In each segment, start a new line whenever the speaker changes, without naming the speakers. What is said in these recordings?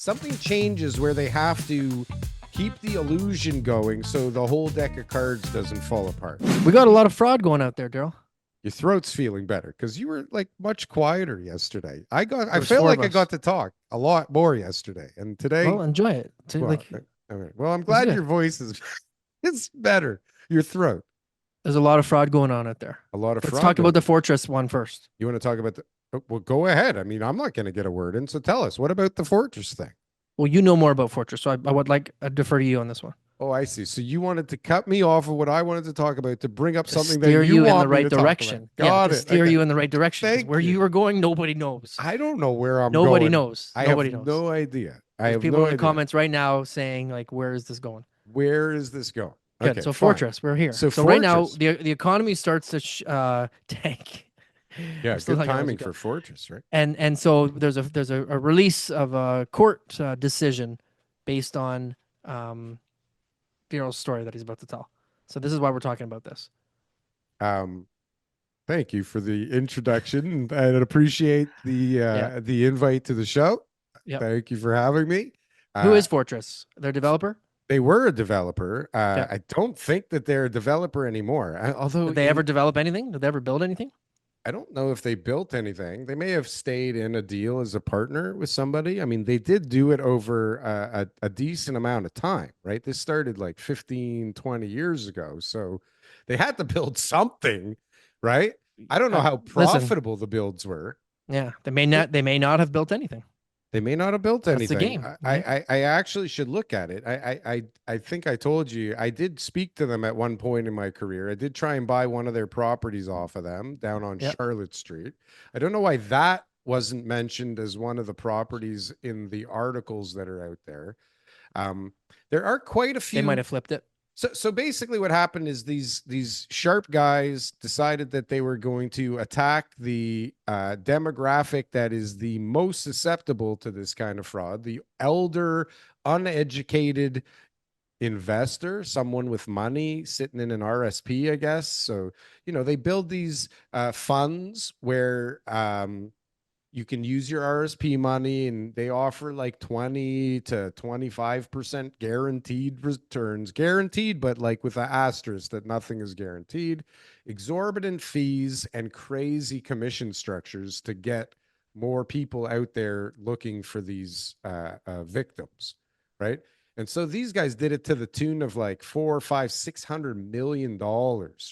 something changes where they have to keep the illusion going so the whole deck of cards doesn't fall apart.
We got a lot of fraud going out there, Darryl.
Your throat's feeling better because you were like much quieter yesterday. I
There's
felt
four
like
of
I
us.
got to talk a lot more yesterday, and today.
Well, enjoy it.
Well, all right. Well, I'm glad
good.
your voice is it's better. Your throat.
There's a lot of fraud going on out there.
A lot of
Let's
fraud.
talk
going
about the
on.
Fortress one first.
You want to talk about the? Well, go ahead. I mean, I'm not going to get a word in, so tell us. What about the Fortress thing?
Well, you know more about Fortress, so I would like to defer to you on this one.
Oh, I see. So you wanted to cut me off of what I wanted to talk about to bring up
To
something that
steer
you
you in
want
the
me
right
to talk
direction.
about. Got
to
it.
steer
Okay.
you in the right direction. 'cause
Thank
where
you.
you are going, nobody knows.
I don't know where I'm
Nobody
going.
knows.
I
Nobody
have
knows.
no idea. I
There's
have
people
no
in the
idea.
comments right now saying, like, where is this going?
Where is this going?
Good.
Okay,
So
fine.
Fortress, we're here.
So
right now,
Fortress.
the economy starts to tank.
Yeah,
I'm still
good
talking about
timing
this
for Fortress, right?
and so there's a release of a court decision based on Darryl's story that he's about to tell. So this is why we're talking about this.
Thank you for the introduction. I appreciate the invite to the show.
Yep.
Thank you for having me.
Who is Fortress? Their developer?
They were a developer. I don't think that they're a developer anymore. Although
did they ever develop anything? Did they ever build anything?
I don't know if they built anything. They may have stayed in a deal as a partner with somebody. I mean, they did do it over a decent amount of time, right? This started like 15, 20 years ago. So they had to build something, right? I don't know how profitable the builds were.
Yeah, they may not have built anything.
They may not have built anything.
That's the game.
I actually should look at it. I think I told you I did speak to them at one point in my career. I did try and buy one of their properties off of them down on Charlotte Street. I don't know why that wasn't mentioned as one of the properties in the articles that are out there. There are quite a few.
They might have flipped it.
So basically what happened is these sharp guys decided that they were going to attack the demographic that is the most susceptible to this kind of fraud, the elder, uneducated investor, someone with money sitting in an RSP, I guess. So, they build these funds where you can use your RSP money and they offer like 20 to 25% guaranteed returns, but like with an asterisk that nothing is guaranteed, exorbitant fees and crazy commission structures to get more people out there looking for these victims, right? And so these guys did it to the tune of like $600 million,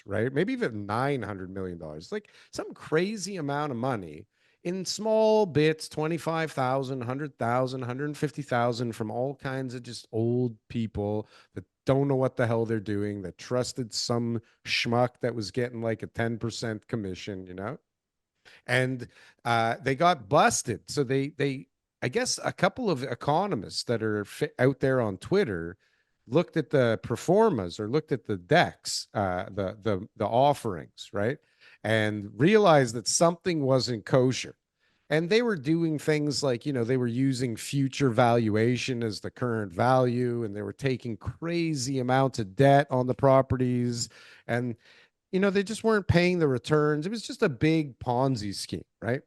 right? Maybe even $900 million, like some crazy amount of money in small bits, 25,000, 100,000, 150,000 from all kinds of just old people that don't know what the hell they're doing, that trusted some schmuck that was getting like a 10% commission, and they got busted. So I guess a couple of economists that are out there on Twitter looked at the performas or looked at the decks, the offerings, right? And realized that something wasn't kosher. And they were doing things like, they were using future valuation as the current value, and they were taking crazy amounts of debt on the properties. And, they just weren't paying the returns. It was just a big Ponzi scheme, right?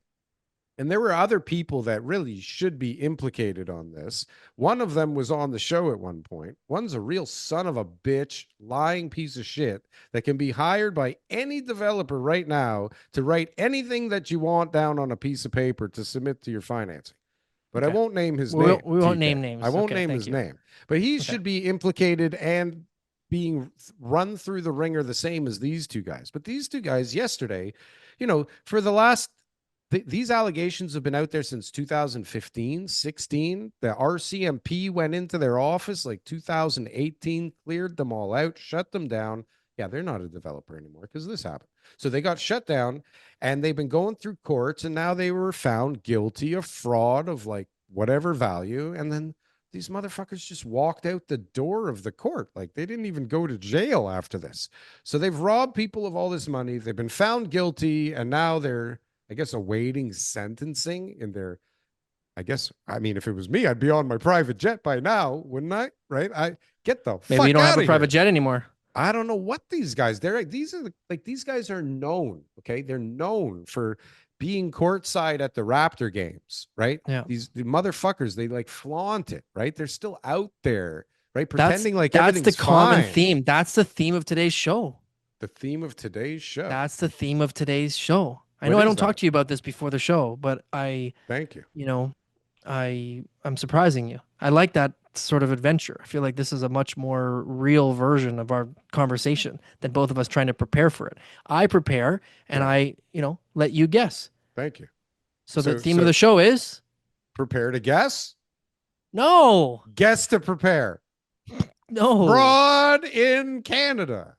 And there were other people that really should be implicated on this. One of them was on the show at one point. One's a real son of a bitch, lying piece of shit that can be hired by any developer right now to write anything that you want down on a piece of paper to submit to your financing. But I won't name his name.
We won't name names.
I won't name his name. But he should be implicated and being run through the ringer the same as these two guys. But these two guys yesterday, for the last these allegations have been out there since 2015, 16. The RCMP went into their office like 2018, cleared them all out, shut them down. Yeah, they're not a developer anymore because this happened. So they got shut down and they've been going through courts and now they were found guilty of fraud of like whatever value. And then these motherfuckers just walked out the door of the court. Like they didn't even go to jail after this. So they've robbed people of all this money. They've been found guilty and now they're, I guess, awaiting sentencing in their, I mean, if it was me, I'd be on my private jet by now, wouldn't I? Right? I get the
Maybe you don't have a private jet anymore.
I don't know what these guys, these guys are known. Okay. They're known for being courtside at the Raptor games, right?
Yeah.
The motherfuckers, they like flaunt it, right? They're still out there, right?
That's
Pretending like
that's the
everything's
common
fine.
theme. That's the theme of today's show.
The theme of today's show.
That's the theme of today's show. I
What
know I
is
don't talk
that?
to you about this before the show, but
Thank you.
you know, I'm surprising you. I like that sort of adventure. I feel like this is a much more real version of our conversation than both of us trying to prepare for it. I prepare and
Yeah.
let you guess.
Thank you.
So the
So,
theme of the show is
prepare to guess,
no,
guess to prepare.
no,
Fraud in Canada.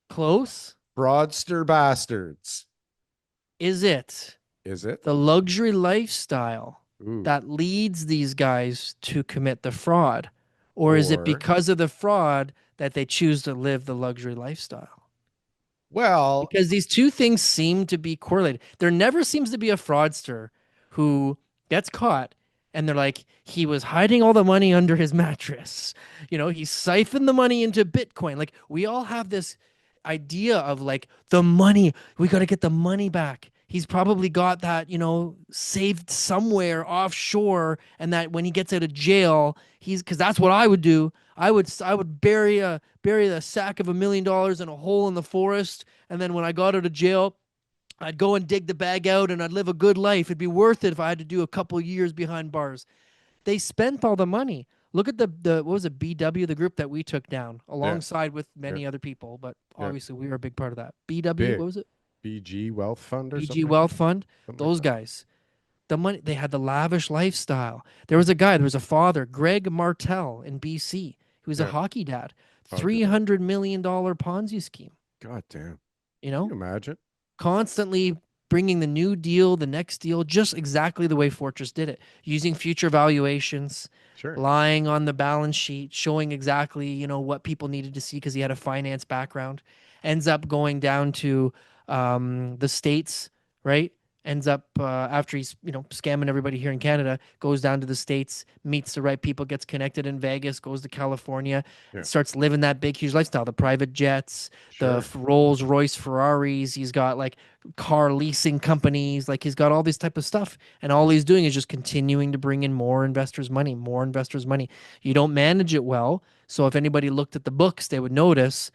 close.
Fraudster bastards.
Is it
Is it?
the luxury lifestyle
Ooh.
that leads these guys to commit the fraud? Or is it
Or,
because of the fraud that they choose to live the luxury lifestyle?
well,
Because these two things seem to be correlated. There never seems to be a fraudster who gets caught and they're like, he was hiding all the money under his mattress. He siphoned the money into Bitcoin. Like, we all have this idea of like the money, we got to get the money back. He's probably got that, saved somewhere offshore, and that when he gets out of jail, because that's what I would do. I would bury a sack of $1 million in a hole in the forest, and then when I got out of jail, I'd go and dig the bag out, and I'd live a good life. It'd be worth it if I had to do a couple years behind bars. They spent all the money. Look at the what was it, BW, the group that we took down
yeah,
alongside with
yeah,
many other people, but
yeah.
obviously we were a big part of that. BW, what
Big
was it?
BG Wealth Fund or
BG
something like that.
Wealth Fund.
Something like
Those
that.
guys. The money, they had the lavish lifestyle. There was a father, Greg Martell in BC, who was a
Yeah.
hockey dad.
Hockey dad.
$300 million Ponzi scheme.
God damn.
You
Can
know,
you imagine?
constantly bringing the new deal, the next deal, just exactly the way Fortress did it, using future valuations,
Sure.
lying on the balance sheet, showing exactly, what people needed to see because he had a finance background. Ends up going down to the States, right? Ends up after he's, scamming everybody here in Canada, goes down to the States, meets the right people, gets connected in Vegas, goes to California,
Yeah.
starts living that big, huge lifestyle, the private jets, the
Sure.
Rolls Royce Ferraris. He's got like car leasing companies. Like, he's got all this type of stuff. And all he's doing is just continuing to bring in more investors' money, more investors' money. You don't manage it well. So if anybody looked at the books, they would notice,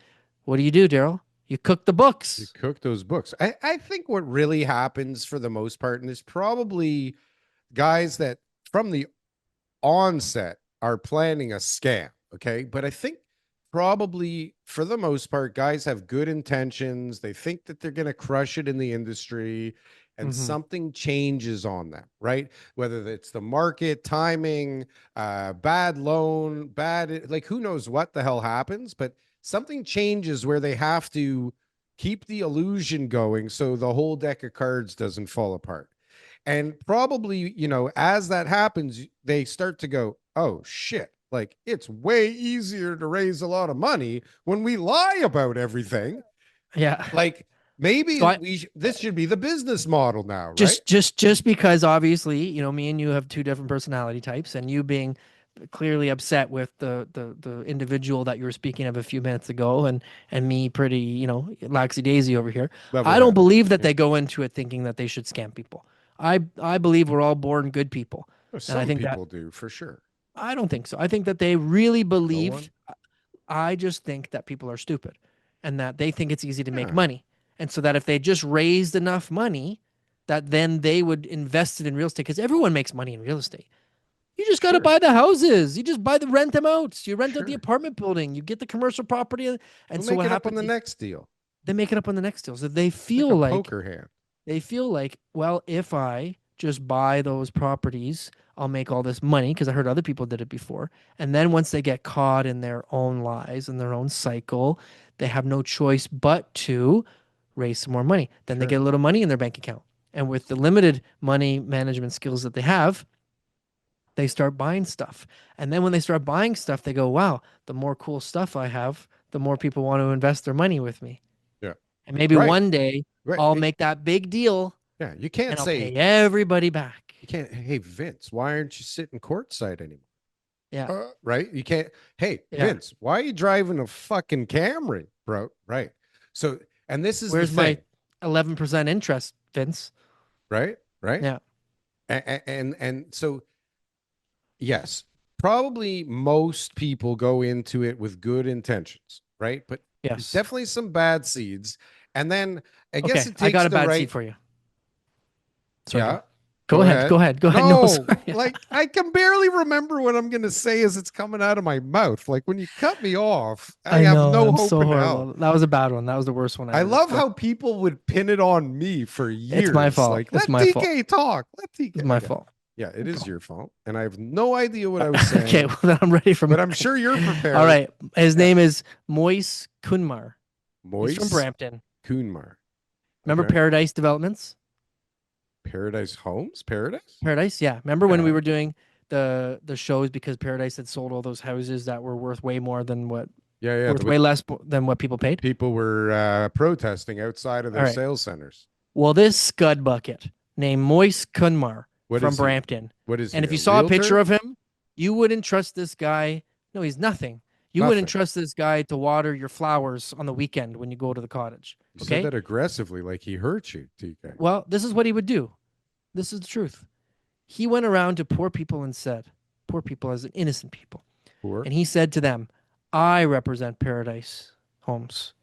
what do, Darryl? You cook the
You
books.
cook those books. I think what really happens for the most part, and is probably guys that from the onset are planning a scam. Okay. But I think probably for the most part, guys have good intentions. They think that they're going to crush it in the industry and
Mm-hmm.
something changes on them, right? Whether it's the market, timing, bad loan, bad, like who knows what the hell happens, but something changes where they have to keep the illusion going so the whole deck of cards doesn't fall apart. And probably, as that happens, they start to go, oh shit, like it's way easier to raise a lot of money when we lie about everything.
Yeah.
Like
So
maybe
I
this should be the business model now, right?
just because obviously, me and you have two different personality types, and you being clearly upset with the individual that you were speaking of a few minutes ago, and me pretty, laxy daisy over here.
Level
I don't
headed.
believe that
Yeah.
they go into it thinking that they should scam people. I believe we're all born good people.
Well,
And I
some
think that
people do for sure.
I don't think so. I think that they really
No one.
believed. I just think that people are stupid and that they think it's easy to make
Yeah,
money. And so that if they just raised enough money, that then they would invest it in real estate, because everyone makes money in real estate. You just got to
sure,
buy the houses. You just rent them out. You rent out the
sure.
apartment building. You get the commercial property. And
We'll
so
make
what
it up on
happens
the
is
next deal.
they make it up on the next deal. So
It's like a poker hand.
they feel like, well, if I just buy those properties, I'll make all this money, because I heard other people did it before. And then once they get caught in their own lies and their own cycle, they have no choice but to raise some more money. Then they
Sure.
get a little money in their bank account. And with the limited money management skills that they have, they start buying stuff. And then when they start buying stuff, they go, wow, the more cool stuff I have, the more people want to invest their money with me.
Yeah.
And maybe
Right.
one day
Right.
I'll make that big deal
Yeah. You can't
and I'll pay
say,
everybody back.
you can't, hey, Vince, why aren't you sitting courtside anymore?
Yeah.
Right? You can't, hey,
Yeah.
Vince, why are you driving a fucking Camry, bro? Right. So, and this is the
Where's my
thing.
11% interest, Vince?
right? Right?
Yeah.
And so yes, probably most people go into it with good intentions, right? But there's
Yes.
definitely some bad seeds. And then I guess
Okay.
it
I got
takes
a
the
bad
right,
seed for you. Sorry, go.
yeah,
Go
go
ahead. Go
ahead.
ahead. Go ahead. No,
No,
sorry.
like I can barely remember what I'm going to say as it's coming out of my mouth. Like when you cut me off, I
I
have
know.
no
I'm
hope
so
in hell.
horrible. That was a bad one. That was the worst one I
I
ever
love
spoke.
how people would pin it on me for
It's my
years.
fault.
Like,
It's
let
my fault.
TK talk. Let TK.
It's my
Okay.
fault.
Yeah, it is
Go.
your fault. And I have no idea what I was
Okay.
saying,
Well, then I'm ready for
but I'm
mine.
sure you're
All
prepared.
right. His
Yeah.
name is Moise Kunmar. He's from
Moise
Brampton.
Kunmar.
Remember
Okay.
Paradise Developments?
Paradise Homes? Paradise?
Paradise, yeah. Remember when we
Yeah.
were doing the shows because Paradise had sold all those houses that were worth way more than what
Yeah, yeah.
worth way less than what people paid?
People were protesting outside of
All
their
right.
sales centers.
Well, this scud bucket named Moise Kunmar
What
from
is he?
Brampton.
What is
And
he?
if
A
you saw a picture
realtor?
of him, you wouldn't trust this guy. No, he's nothing. You wouldn't
Nothing.
trust this guy to water your flowers on the weekend when you go to the cottage.
You said
Okay?
that aggressively, like he hurt you, TK.
Well, this is what he would do. This is the truth. He went around to poor people and said, poor people as in innocent people.
Poor.
And he said to them, I represent Paradise Homes,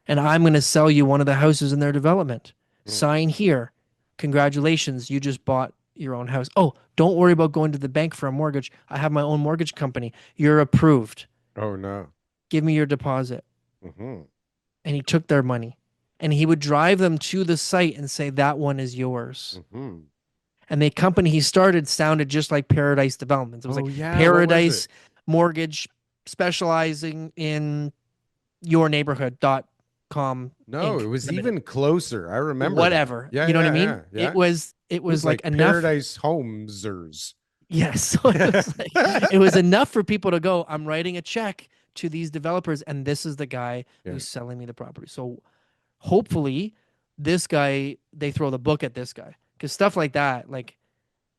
and I'm going to sell you one of the houses in their development.
Mm.
Sign here. Congratulations, you just bought your own house. Oh, don't worry about going to the bank for a mortgage. I have my own mortgage company. You're approved.
Oh no.
Give me your deposit.
Mm-hmm.
And he took their money. And he would drive them to the site and say, that one is yours.
Mm-hmm.
And the company he started sounded just like Paradise Developments. It was
Oh
like
yeah. What was it?
Paradise Mortgage specializing in your neighborhood.com
No, it
Inc.
was
Limited.
even closer. I remember that.
Whatever.
Yeah,
You know what I
yeah,
mean?
yeah,
It
yeah.
was it
It was
was like
like
enough.
Paradise Homesers.
Yes. So it was like it was enough for people to go, I'm writing a check to these developers, and this is the guy
Yeah.
who's selling me the property. So hopefully this guy, they throw the book at this guy. Because stuff like that, like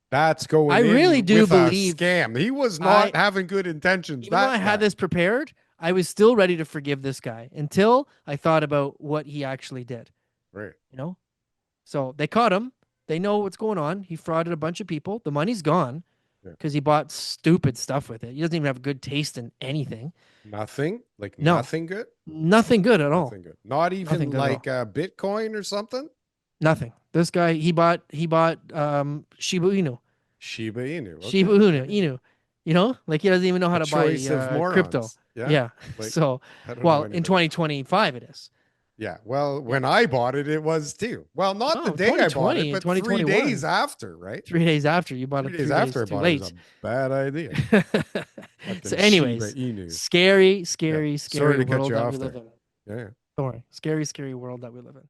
That's
I
going
really
in
do
with a
believe
scam. He was
I
not having good intentions,
even though I
that
had
guy.
this prepared, I was still ready to forgive this guy until I thought about what he actually did.
Right.
You know? So they caught him. They know what's going on. He frauded a bunch of people. The money's gone
Yeah.
because he bought stupid stuff with it. He doesn't even have good taste in anything.
Nothing. Like
No,
nothing good.
nothing good at all.
Nothing good. Not
Nothing
even
good at all.
like Bitcoin or something.
Nothing. This guy, he bought Shiba Inu.
Shiba Inu.
Shiba
Okay.
Inu.
Okay.
Inu. You know, like he doesn't even know how
A
to buy
choice of
crypto.
morons. Yeah.
Yeah.
Like
So,
I don't know
well, in
anything about.
2025 it is.
Yeah. Well,
Yeah.
when I bought it, it was too. Well, not the
Oh,
day I bought
2020
it,
and
but 3 days
2021.
after, right?
3 days after you bought
Three
it,
days
3 days
after I
too
bought it was
late.
a bad idea.
So,
Fucking Shiba
anyways,
Inu.
scary,
Yeah.
scary,
Sorry
scary
to cut
world
you
that we
off
live
there.
in.
Yeah. Yeah.
Don't worry. Scary, scary world that we live in.